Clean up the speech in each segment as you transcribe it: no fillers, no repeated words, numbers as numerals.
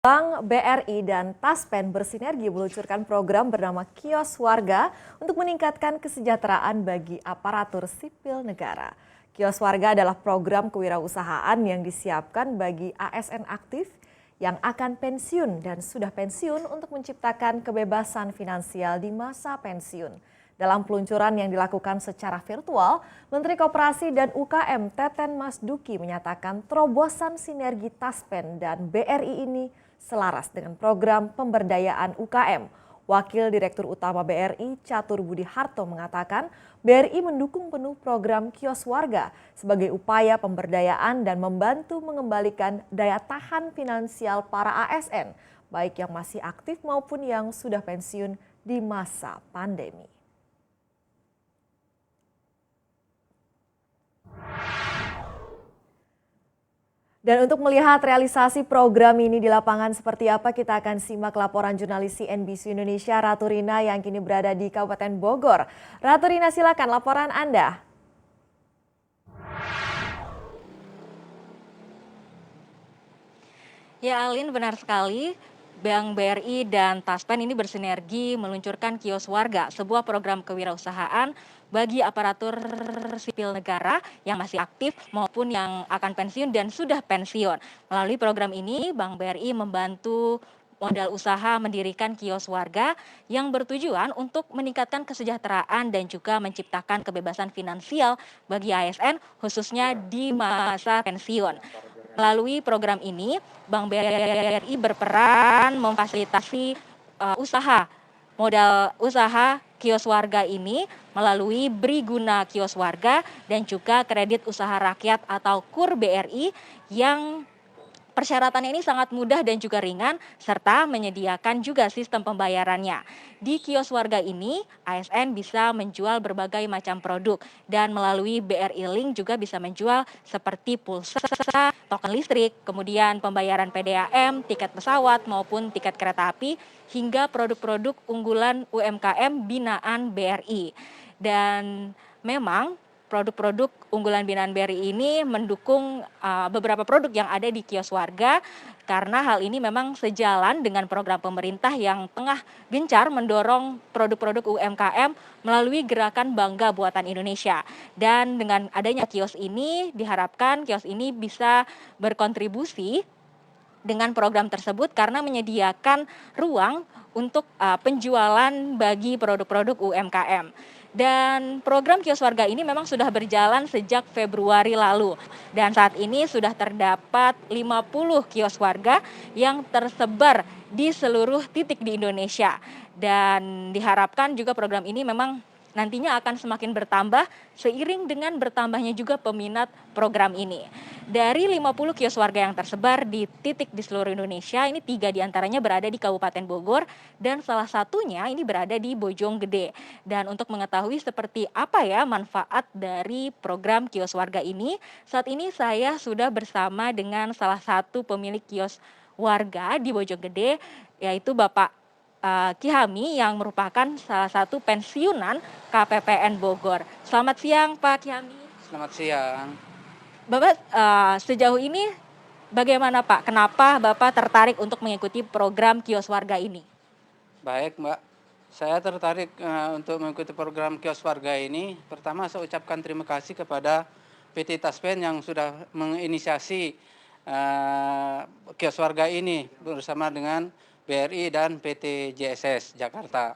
Bank BRI dan Taspen bersinergi meluncurkan program bernama Kios Warga untuk meningkatkan kesejahteraan bagi aparatur sipil negara. Kios Warga adalah program kewirausahaan yang disiapkan bagi ASN aktif yang akan pensiun dan sudah pensiun untuk menciptakan kebebasan finansial di masa pensiun. Dalam peluncuran yang dilakukan secara virtual, Menteri Koperasi dan UKM Teten Mas Duki menyatakan terobosan sinergi Taspen dan BRI ini selaras dengan program pemberdayaan UKM. Wakil Direktur Utama BRI Catur Budi Harto mengatakan BRI mendukung penuh program Kios Warga sebagai upaya pemberdayaan dan membantu mengembalikan daya tahan finansial para ASN, baik yang masih aktif maupun yang sudah pensiun di masa pandemi. Dan untuk melihat realisasi program ini di lapangan seperti apa, kita akan simak laporan jurnalis CNBC Indonesia Ratu Rina yang kini berada di Kabupaten Bogor. Ratu Rina, silakan laporan Anda. Ya Alin, benar sekali. Bank BRI dan Taspen ini bersinergi meluncurkan Kios Warga, sebuah program kewirausahaan bagi aparatur sipil negara yang masih aktif maupun yang akan pensiun dan sudah pensiun. Melalui program ini, Bank BRI membantu modal usaha mendirikan kios warga yang bertujuan untuk meningkatkan kesejahteraan dan juga menciptakan kebebasan finansial bagi ASN khususnya di masa pensiun. Melalui program ini, Bank BRI berperan memfasilitasi usaha modal usaha kios warga ini melalui Beri Guna Kios Warga dan juga kredit usaha rakyat atau KUR BRI yang persyaratannya ini sangat mudah dan juga ringan, serta menyediakan juga sistem pembayarannya. Di kios warga ini, ASN bisa menjual berbagai macam produk dan melalui BRI Link juga bisa menjual seperti pulsa, token listrik, kemudian pembayaran PDAM, tiket pesawat maupun tiket kereta api, hingga produk-produk unggulan UMKM binaan BRI. Dan memang produk-produk unggulan binaan BRI ini mendukung beberapa produk yang ada di kios warga karena hal ini memang sejalan dengan program pemerintah yang tengah gencar mendorong produk-produk UMKM melalui gerakan Bangga Buatan Indonesia. Dan dengan adanya kios ini diharapkan kios ini bisa berkontribusi dengan program tersebut karena menyediakan ruang untuk penjualan bagi produk-produk UMKM. Dan program kios warga ini memang sudah berjalan sejak Februari lalu. Dan saat ini sudah terdapat 50 kios warga yang tersebar di seluruh titik di Indonesia. Dan diharapkan juga program ini memang nantinya akan semakin bertambah seiring dengan bertambahnya juga peminat program ini. Dari 50 kios warga yang tersebar di titik di seluruh Indonesia, ini 3 diantaranya berada di Kabupaten Bogor dan salah satunya ini berada di Bojonggede. Dan untuk mengetahui seperti apa ya manfaat dari program kios warga ini, saat ini saya sudah bersama dengan salah satu pemilik kios warga di Bojonggede, yaitu Bapak Kihami yang merupakan salah satu pensiunan KPPN Bogor. Selamat siang Pak Kihami. Selamat siang. Bapak sejauh ini bagaimana Pak? Kenapa Bapak tertarik untuk mengikuti program kios warga ini? Baik Mbak, saya tertarik untuk mengikuti program kios warga ini. Pertama saya ucapkan terima kasih kepada PT Taspen yang sudah menginisiasi kios warga ini bersama dengan BRI dan PT JSS Jakarta.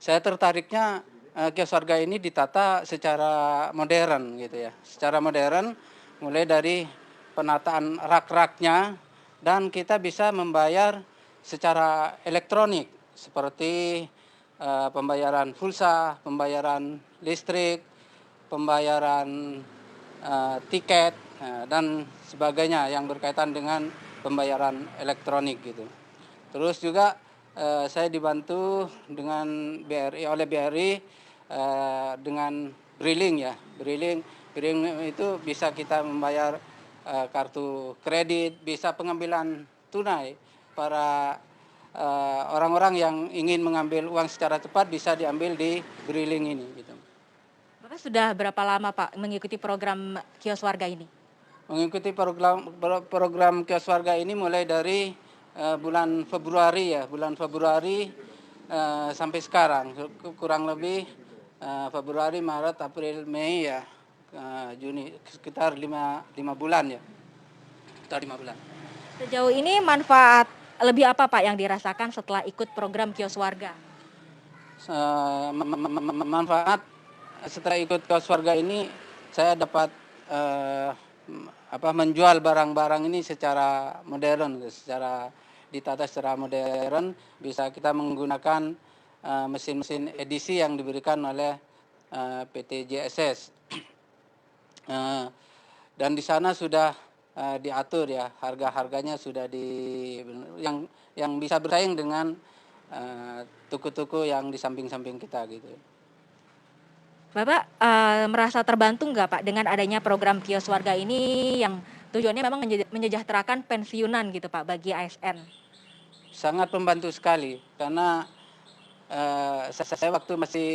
Saya tertariknya kios warga ini ditata secara modern gitu ya. Secara modern mulai dari penataan rak-raknya dan kita bisa membayar secara elektronik seperti pembayaran pulsa, pembayaran listrik, pembayaran tiket dan sebagainya yang berkaitan dengan pembayaran elektronik gitu. Terus juga saya dibantu dengan oleh BRI dengan Briling ya. Briling itu bisa kita membayar kartu kredit, bisa pengambilan tunai para orang-orang yang ingin mengambil uang secara cepat bisa diambil di Briling ini gitu. Bapak sudah berapa lama Pak mengikuti program kios warga ini? Mengikuti program kios warga ini mulai dari bulan Februari ya, sampai sekarang kurang lebih Februari, Maret, April, Mei ya, Juni, sekitar 5 bulan ya, sekitar 5 bulan. Sejauh ini manfaat lebih apa Pak yang dirasakan setelah ikut program Kios Warga? Manfaat setelah ikut kios warga ini, saya dapat menjual barang-barang ini secara modern, ditata secara modern. Bisa kita menggunakan mesin-mesin edisi yang diberikan oleh PT JSS. Dan di sana sudah diatur ya, harga-harganya sudah yang bisa bersaing dengan toko-toko yang di samping-samping kita gitu. Bapak merasa terbantu nggak Pak dengan adanya program Kios Warga ini yang tujuannya memang menyejahterakan pensiunan gitu Pak bagi ASN? Sangat membantu sekali karena saya waktu masih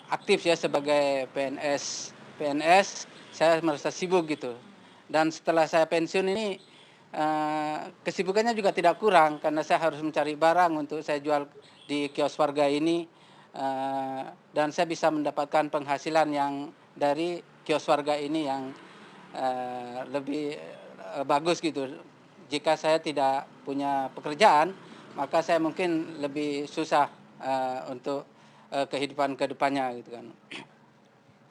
aktif ya sebagai PNS, saya merasa sibuk gitu. Dan setelah saya pensiun ini kesibukannya juga tidak kurang karena saya harus mencari barang untuk saya jual di kios warga ini, dan saya bisa mendapatkan penghasilan yang dari kios warga ini yang lebih bagus gitu. Jika saya tidak punya pekerjaan, maka saya mungkin lebih susah untuk kehidupan kedepannya gitu kan.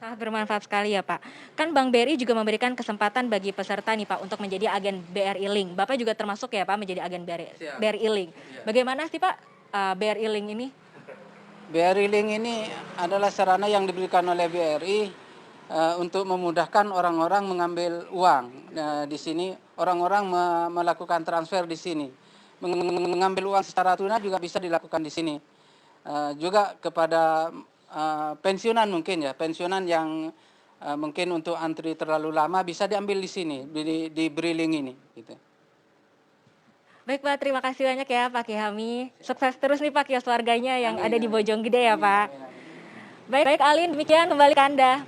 Sangat bermanfaat sekali ya Pak. Kan Bank BRI juga memberikan kesempatan bagi peserta nih Pak untuk menjadi agen BRI Link. Bapak juga termasuk ya Pak menjadi agen BRI Link. Bagaimana sih Pak BRI Link ini? BRI Link ini adalah sarana yang diberikan oleh BRI untuk memudahkan orang-orang mengambil uang. Di sini orang-orang melakukan transfer di sini. Mengambil uang secara tunai juga bisa dilakukan di sini. Juga kepada pensiunan mungkin ya, pensiunan yang mungkin untuk antri terlalu lama bisa diambil di sini, di BRI Link ini gitu. Baik Pak, terima kasih banyak ya Pak Kihami. Sukses terus nih Pak kios warganya yang ada di Bojonggede ya Pak. Baik Alin, demikian kembali ke Anda.